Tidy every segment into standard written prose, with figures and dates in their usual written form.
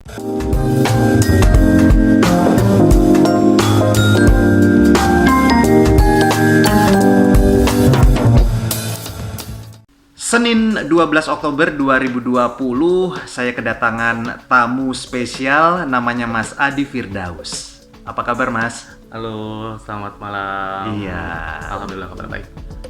Senin 12 Oktober 2020, saya kedatangan tamu spesial namanya Mas Adi Firdaus. Apa kabar, Mas? Halo, selamat malam. Iya. Alhamdulillah kabar baik.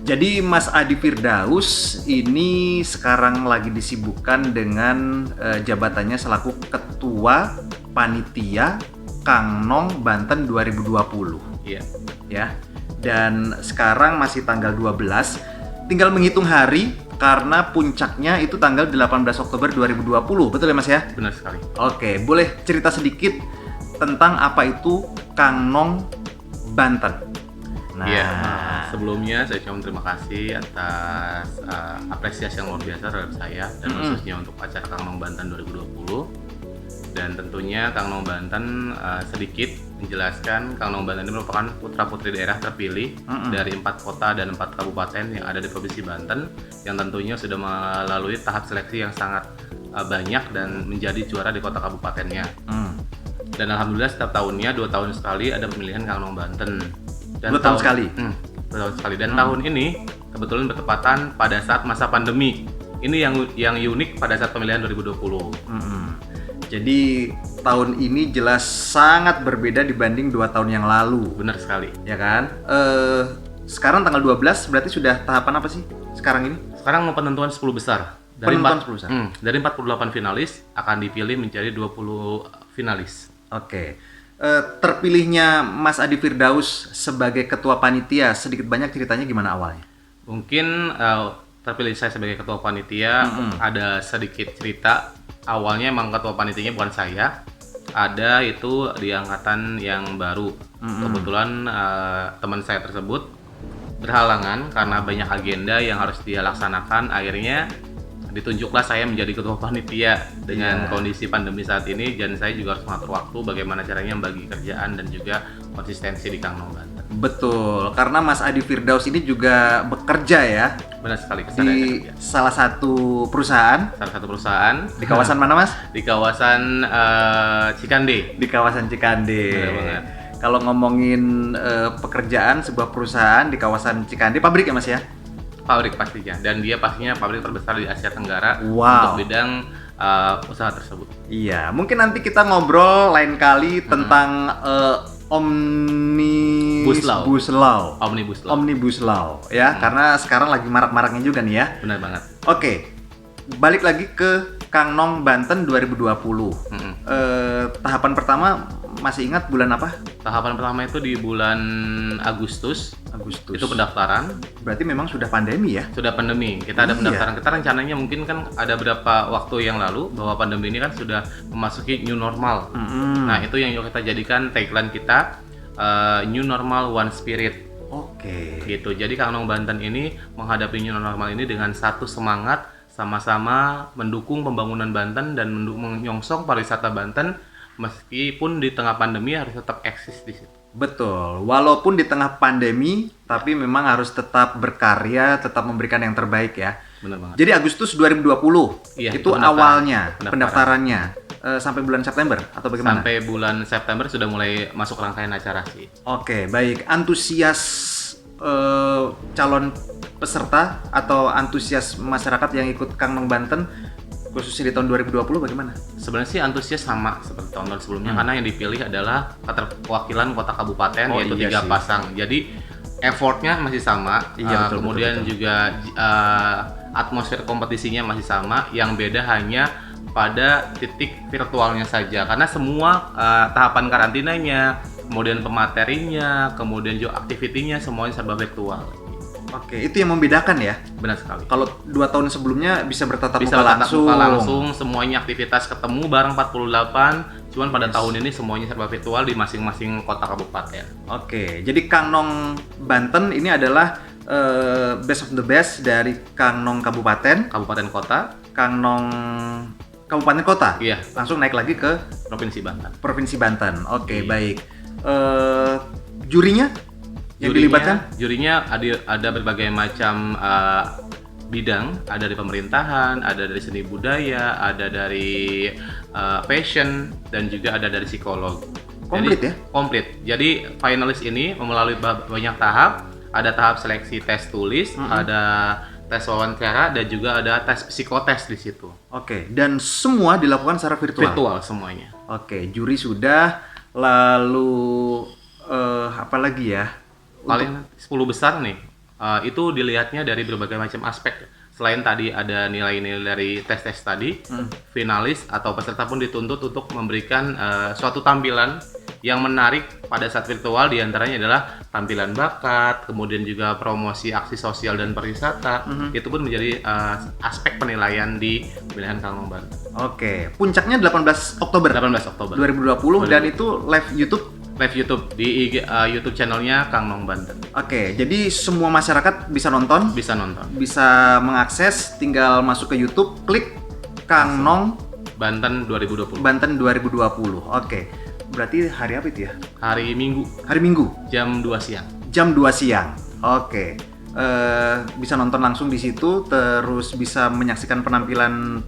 Jadi Mas Adi Firdaus ini sekarang lagi disibukkan dengan jabatannya selaku Ketua Panitia Kang Nong Banten 2020. Iya. Ya. Dan sekarang masih tanggal 12, tinggal menghitung hari karena puncaknya itu tanggal 18 Oktober 2020. Betul ya, Mas ya? Benar sekali. Oke, boleh cerita sedikit tentang apa itu Kang Nong Banten? Nah, Iya. Sebelumnya saya ucapkan terima kasih atas apresiasi yang luar biasa terhadap saya dan khususnya untuk acara Kang Nong Banten 2020. Dan tentunya Kang Nong Banten sedikit menjelaskan, Kang Nong Banten ini merupakan putra-putri daerah terpilih dari 4 kota dan 4 kabupaten yang ada di Provinsi Banten, yang tentunya sudah melalui tahap seleksi yang sangat banyak dan menjadi juara di kota kabupatennya. Dan alhamdulillah setiap tahunnya, 2 tahun sekali ada pemilihan Kang Nong Banten. Dan 2 tahun sekali? 2 tahun sekali. Dan tahun ini kebetulan bertepatan pada saat masa pandemi. Ini yang unik pada saat pemilihan 2020. Jadi tahun ini jelas sangat berbeda dibanding 2 tahun yang lalu. Benar sekali. Ya kan? Sekarang tanggal 12 berarti sudah tahapan apa sih sekarang ini? Sekarang mau penentuan 10 besar. Penentuan 10 besar? Dari 48 finalis akan dipilih menjadi 20 finalis. Oke. Terpilihnya Mas Adi Firdaus sebagai ketua panitia, sedikit banyak ceritanya gimana awalnya? Mungkin terpilih saya sebagai ketua panitia ada sedikit cerita. Awalnya emang ketua panitianya bukan saya, ada itu di angkatan yang baru. Kebetulan teman saya tersebut berhalangan karena banyak agenda yang harus dia laksanakan. Akhirnya ditunjuklah saya menjadi ketua panitia dengan kondisi pandemi saat ini, dan saya juga harus mengatur waktu bagaimana caranya membagi kerjaan dan juga konsistensi di Kang Nong Banten. Betul, karena Mas Adi Firdaus ini juga bekerja ya Benar sekali, di salah satu perusahaan. salah satu perusahaan Di kawasan mana, Mas? di kawasan Cikande. Di kawasan Cikande. Benar banget. Kalau ngomongin pekerjaan sebuah perusahaan di kawasan Cikande, pabrik ya, Mas ya? Pabrik pastinya, dan dia pastinya pabrik terbesar di Asia Tenggara Wow. untuk bidang usaha tersebut. Iya, mungkin nanti kita ngobrol lain kali tentang Omnibus Law. Omnibus Law ya, karena sekarang lagi marak-maraknya juga nih ya. Benar banget. Oke, balik lagi ke Kang Nong Banten 2020. Tahapan pertama masih ingat bulan apa? Tahapan pertama itu di bulan Agustus. Itu pendaftaran. Berarti memang sudah pandemi ya? Sudah pandemi. Kita ada Iya. pendaftaran. Kita rencananya mungkin kan ada beberapa waktu yang lalu bahwa pandemi ini kan sudah memasuki new normal. Nah, itu yang kita jadikan tagline kita, New Normal One Spirit. Oke. Gitu. Jadi Kang Nong Banten ini menghadapi new normal ini dengan satu semangat, sama-sama mendukung pembangunan Banten dan menyongsong pariwisata Banten, meskipun di tengah pandemi harus tetap eksis di situ. Betul, walaupun di tengah pandemi, tapi memang harus tetap berkarya, tetap memberikan yang terbaik ya. Benar banget. Jadi Agustus 2020, Iya, itu pendaftaran. awalnya pendaftarannya. Sampai bulan September atau bagaimana? Sampai bulan September sudah mulai masuk rangkaian acara sih. Oke, baik. Antusias calon peserta atau antusias masyarakat yang ikut Kang Nong Banten khususnya di tahun 2020 bagaimana? Sebenarnya sih antusias sama seperti tahun-tahun sebelumnya, karena yang dipilih adalah keterwakilan kota kabupaten, yaitu 3 pasang. Jadi effortnya masih sama, Iya, betul, kemudian betul. juga atmosfer kompetisinya masih sama. Yang beda hanya pada titik virtualnya saja, karena semua tahapan karantinanya, kemudian pematerinya, kemudian juga aktivitinya semuanya serba virtual. Oke, itu yang membedakan ya. Benar sekali. Kalau 2 tahun sebelumnya bisa bertatap Bisa muka tatap langsung. muka langsung, semuanya aktivitas ketemu bareng 48. Cuman pada tahun ini semuanya serba virtual di masing-masing kota kabupaten. Oke, jadi Kang Nong Banten ini adalah best of the best dari Kang Nong Kabupaten, Kabupaten kota, Kang Nong Kabupaten Kota. iya, Langsung naik lagi ke Provinsi Banten. Provinsi Banten. Oke, Iya. baik. Jurinya yang dilibatkan? Jurinya ada berbagai macam bidang, ada dari pemerintahan, ada dari seni budaya, ada dari fashion, dan juga ada dari psikolog. Komplit Jadi, ya? Komplit. Jadi finalis ini melalui banyak tahap. Ada tahap seleksi tes tulis, ada tes wawancara, dan juga ada tes psikotes di situ. Oke, dan semua dilakukan secara virtual. Virtual semuanya. Oke, juri sudah, lalu apa lagi ya? Paling 10 besar nih, itu dilihatnya dari berbagai macam aspek. Selain tadi ada nilai-nilai dari tes-tes tadi, finalis atau peserta pun dituntut untuk memberikan suatu tampilan yang menarik pada saat virtual, diantaranya adalah tampilan bakat, kemudian juga promosi aksi sosial dan pariwisata. Itu pun menjadi aspek penilaian di pemilihan Kang Nong Banten. Oke, puncaknya 18 Oktober 18 Oktober 2020 dan itu live YouTube. live YouTube di YouTube channelnya Kang Nong Banten. Oke, jadi semua masyarakat bisa nonton, Bisa nonton. bisa mengakses, tinggal masuk ke YouTube, klik Kang Nong Banten 2020. Banten 2020. Oke, berarti hari apa itu ya? Hari Minggu Hari Minggu, jam 2 siang. jam 2 siang. Oke, bisa nonton langsung di situ, terus bisa menyaksikan penampilan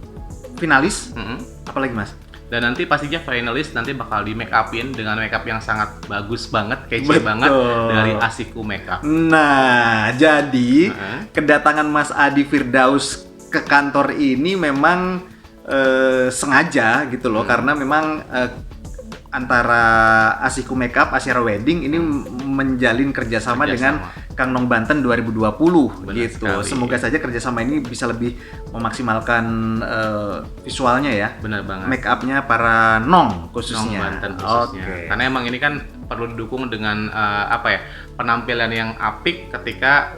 finalis. Apalagi mas? Dan nanti pastinya finalis nanti bakal di make upin dengan make up yang sangat bagus banget, kece Betul. banget dari Asiku Makeup. Nah, jadi kedatangan Mas Adi Firdaus ke kantor ini memang sengaja gitu loh, karena memang antara Asiku Makeup, Asyara Wedding ini menjalin kerjasama dengan Kang Nong Banten 2020 Benar gitu. sekali. Semoga saja kerjasama ini bisa lebih memaksimalkan visualnya ya. Benar banget. Make upnya para Nong Nong khususnya. Banten khususnya. Oke. Karena emang ini kan perlu didukung dengan penampilan yang apik ketika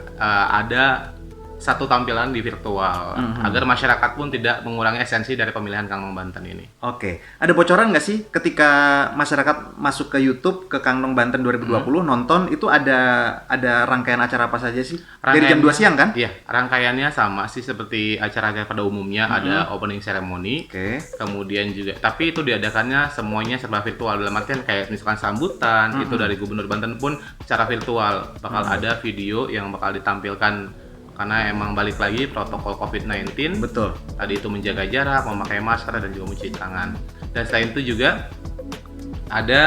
ada satu tampilan di virtual, agar masyarakat pun tidak mengurangi esensi dari pemilihan Kang Nong Banten ini. Oke, ada bocoran nggak sih ketika masyarakat masuk ke YouTube ke Kang Nong Banten 2020 nonton itu ada rangkaian acara apa saja sih? Dari jam 2 siang kan? Iya, rangkaiannya sama sih seperti acara-acara pada umumnya, ada opening ceremony. Oke. Kemudian juga, tapi itu diadakannya semuanya serba virtual, dalam artian kayak misalkan sambutan itu dari Gubernur Banten pun secara virtual bakal ada video yang bakal ditampilkan, karena emang balik lagi protokol COVID-19. Betul. Tadi itu menjaga jarak, memakai masker, dan juga mencuci tangan. Dan selain itu juga ada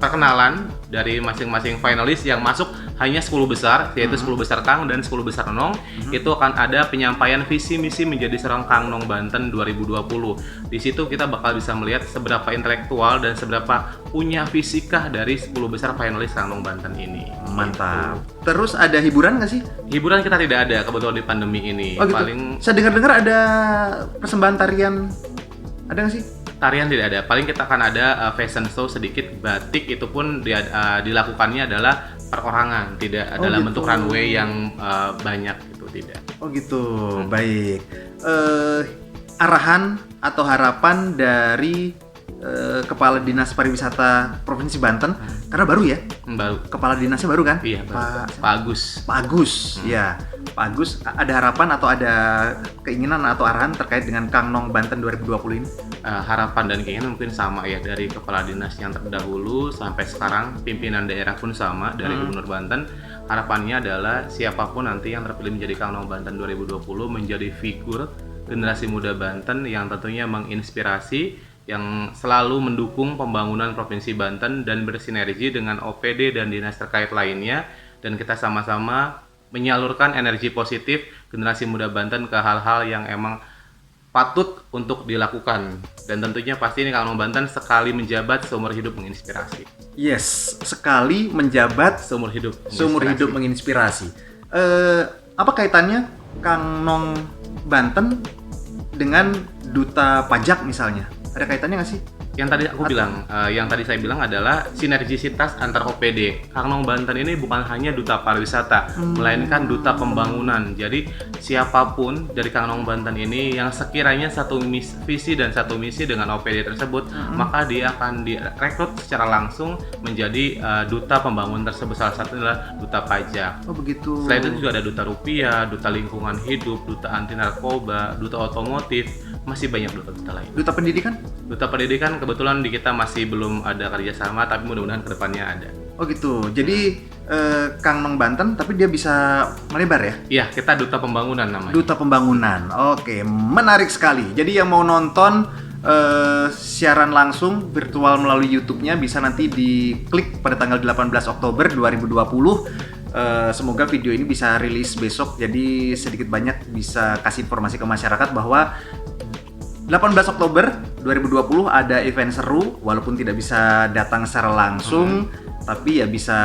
perkenalan dari masing-masing finalis yang masuk hanya 10 besar, yaitu 10 besar Kang dan 10 besar Nong. Itu akan ada penyampaian visi misi menjadi seorang Kang Nong Banten 2020. Di situ kita bakal bisa melihat seberapa intelektual dan seberapa punya fisikah dari 10 besar finalis Kang Nong Banten ini. Mantap. Terus ada hiburan nggak sih? Hiburan kita tidak ada kebetulan di pandemi ini. Oh gitu. Paling Saya dengar-dengar ada persembahan tarian. Ada nggak sih? tarian tidak ada. Paling kita akan ada fashion show sedikit, batik itu pun dilakukannya adalah perorangan, tidak dalam gitu. bentuk runway yang banyak itu tidak. Oh gitu. Baik. Arahan atau harapan dari Kepala Dinas Pariwisata Provinsi Banten, karena baru ya? Baru. Kepala dinasnya baru kan? Iya, Pak Pak Agus. Pak Agus, ya. Pak Agus, ada harapan atau ada keinginan atau arahan terkait dengan Kang Nong Banten 2020 ini? Harapan dan keinginan mungkin sama ya, dari kepala dinas yang terdahulu sampai sekarang pimpinan daerah pun sama dari Gubernur Banten. Harapannya adalah siapapun nanti yang terpilih menjadi Kang Nong Banten 2020 menjadi figur generasi muda Banten yang tentunya menginspirasi, yang selalu mendukung pembangunan Provinsi Banten dan bersinergi dengan OPD dan dinas terkait lainnya, dan kita sama-sama menyalurkan energi positif generasi muda Banten ke hal-hal yang emang patut untuk dilakukan. Dan tentunya pasti ini Kang Nong Banten sekali menjabat seumur hidup menginspirasi. Yes, sekali menjabat Seumur hidup menginspirasi. Apa kaitannya Kang Nong Banten dengan duta pajak misalnya? Ada kaitannya nggak sih? Yang tadi aku bilang, yang tadi saya bilang adalah sinergisitas antar OPD. Kang Nong Banten ini bukan hanya duta pariwisata, melainkan duta pembangunan. Jadi siapapun dari Kang Nong Banten ini yang sekiranya satu visi dan satu misi dengan OPD tersebut, maka dia akan direkrut secara langsung menjadi duta pembangunan tersebut. Salah satunya adalah duta pajak. Oh begitu. Selain itu juga ada duta rupiah, duta lingkungan hidup, duta anti narkoba, duta otomotif, masih banyak duta-duta lain. Duta pendidikan? Duta pendidikan kebetulan di kita masih belum ada kerjasama, tapi mudah-mudahan kedepannya ada. Oh gitu. Jadi Kang Nong Banten, tapi dia bisa melebar ya? Iya, kita Duta Pembangunan namanya. Duta Pembangunan. Oke, menarik sekali. Jadi yang mau nonton siaran langsung virtual melalui YouTube-nya bisa nanti diklik pada tanggal 18 Oktober 2020. Semoga video ini bisa rilis besok. Jadi sedikit banyak bisa kasih informasi ke masyarakat bahwa 18 Oktober 2020 ada event seru, walaupun tidak bisa datang secara langsung, tapi ya bisa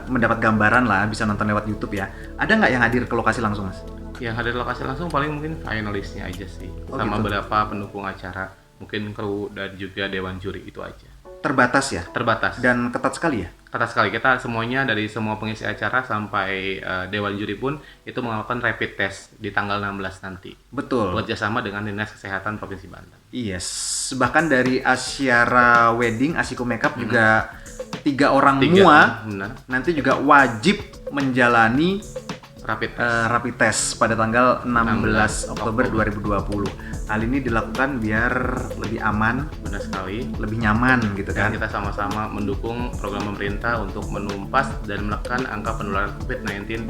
mendapat gambaran lah, bisa nonton lewat YouTube ya. Ada nggak yang hadir ke lokasi langsung, Mas? Yang hadir lokasi langsung paling mungkin finalisnya aja sih, sama gitu. beberapa pendukung acara, mungkin kru dan juga dewan juri, itu aja. Terbatas ya? Terbatas. Dan ketat sekali ya? Ketat sekali, kita semuanya dari semua pengisi acara sampai dewan juri pun itu melakukan rapid test di tanggal 16 nanti. Betul. Bekerjasama dengan Dinas Kesehatan Provinsi Banten. Yes, bahkan dari Asyara Wedding, Asiko Makeup juga 3 orang mua benar. nanti juga wajib menjalani Rapid test. rapid test pada tanggal 16 Oktober 2020. Hal ini dilakukan biar lebih aman, Benar sekali. lebih nyaman gitu Dan kan. kita sama-sama mendukung program pemerintah untuk menumpas dan menekan angka penularan COVID-19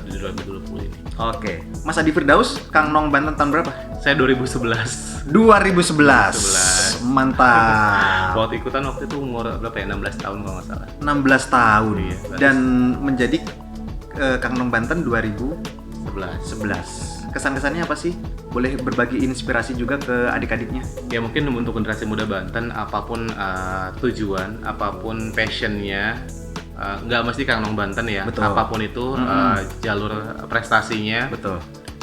di 2020 ini. Oke, Mas Adi Firdaus, Kang Nong Banten tahun berapa? Saya 2011. 2011. Mantap. Waktu ikutan waktu itu umur berapa ya? 16 tahun kalau nggak salah. 16 tahun. Iya, Dan menjadi Kang Nong Banten 2011. 11. Kesan-kesannya apa sih? Boleh berbagi inspirasi juga ke adik-adiknya? Ya mungkin untuk generasi muda Banten, apapun tujuan, apapun passionnya, nggak mesti Kang Nong Banten ya. Betul. Apapun itu jalur prestasinya. Betul.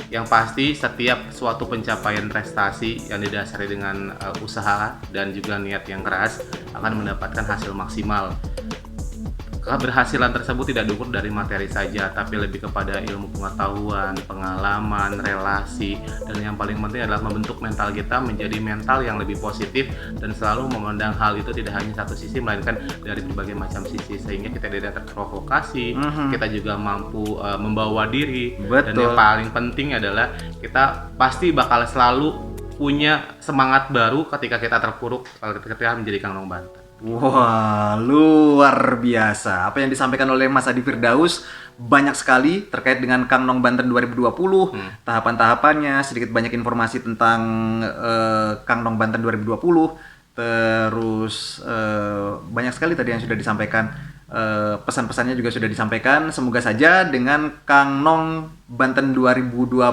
Yang pasti setiap suatu pencapaian prestasi yang didasari dengan usaha dan juga niat yang keras akan mendapatkan hasil maksimal. Keberhasilan tersebut tidak diukur dari materi saja, tapi lebih kepada ilmu pengetahuan, pengalaman, relasi, dan yang paling penting adalah membentuk mental kita menjadi mental yang lebih positif dan selalu memandang hal itu tidak hanya satu sisi, melainkan dari berbagai macam sisi, sehingga kita tidak terprovokasi, kita juga mampu membawa diri, dan Betul. yang paling penting adalah kita pasti bakal selalu punya semangat baru ketika kita terpuruk, ketika menjadi Kang Nong Banten. Wah, luar biasa. Apa yang disampaikan oleh Mas Adi Firdaus banyak sekali terkait dengan Kang Nong Banten 2020, tahapan-tahapannya, sedikit banyak informasi tentang Kang Nong Banten 2020. Terus banyak sekali tadi yang sudah disampaikan, pesan-pesannya juga sudah disampaikan. Semoga saja dengan Kang Nong Banten 2020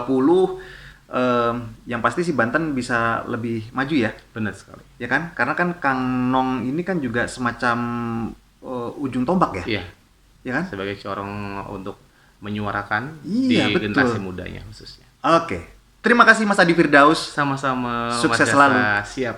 yang pasti sih Banten bisa lebih maju ya. Benar sekali. Ya kan? Karena kan Kang Nong ini kan juga semacam ujung tombak ya. Iya. Ya kan? Sebagai corong untuk menyuarakan Iya, di betul. generasi mudanya khususnya. Oke. Terima kasih Mas Adi Firdaus. Sama-sama. Sukses Mas selalu. Yasa. Siap.